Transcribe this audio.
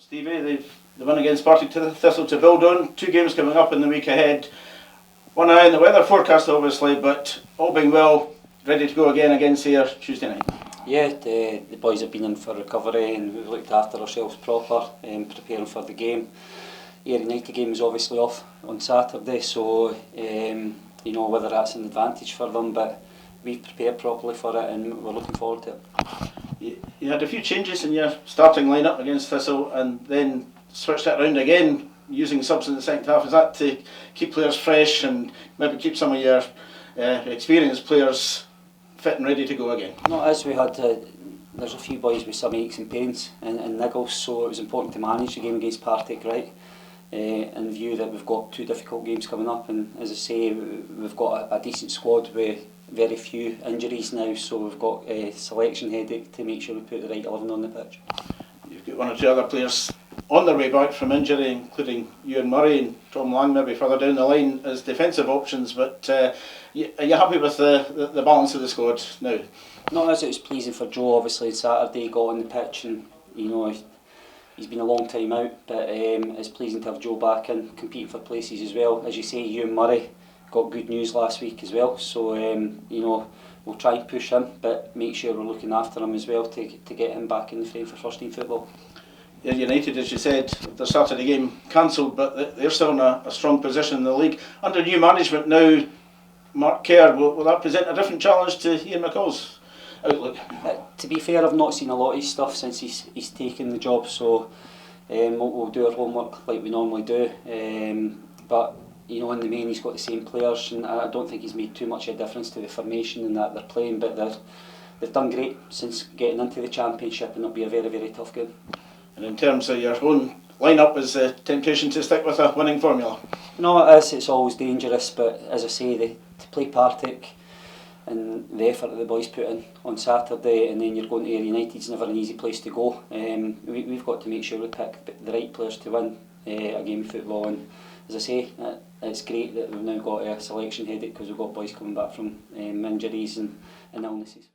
Stevie, the win against Partick Thistle to build on. 2 games coming up in the week ahead. One eye on the weather forecast obviously, but all being well, ready to go again against here Tuesday night. Yeah, the boys have been in for recovery and we've looked after ourselves proper, preparing for the game. Ayr United game is obviously off on Saturday, so you know, whether that's an advantage for them, but we've prepared properly for it and we're looking forward to it. You had a few changes in your starting lineup against Thistle and then switched it around again using subs in the second half. Is that to keep players fresh and maybe keep some of your experienced players fit and ready to go again? No, as we had, there's a few boys with some aches and pains and niggles, so it was important to manage the game against Partick right, in view that we've got 2 difficult games coming up, and as I say, we've got a decent squad with very few injuries now, so we've got a selection headache to make sure we put the right 11 on the pitch. You've got 1 or 2 other players on their way back from injury, including Ewan Murray and Dunfermline maybe further down the line as defensive options, but are you happy with the balance of the squad now? No, as it was pleasing for Joe, obviously Saturday he got on the pitch and you know he's been a long time out, but it's pleasing to have Joe back and competing for places as well. As you say, Ewan Murray got good news last week as well, so you know, we'll try and push him, but make sure we're looking after him as well to get him back in the frame for first team football. Ayr United, as you said, their Saturday game cancelled, but they're still in a strong position in the league. Under new management now, Mark Kerr, will that present a different challenge to Ian McCall's outlook? To be fair, I've not seen a lot of his stuff since he's taken the job, so we'll do our homework like we normally do, but you know, in the main he's got the same players and I don't think he's made too much of a difference to the formation and that they're playing, but they've done great since getting into the championship and it'll be a very, very tough game. And in terms of your own line-up, is the temptation to stick with a winning formula? No, it is. It's always dangerous, but as I say, to play Partick and the effort that the boys put in on Saturday, and then you're going to Ayr United, it's never an easy place to go. We've got to make sure we pick the right players to win a game of football, and as I say, it's great that we've now got a selection headache because we've got boys coming back from injuries and illnesses.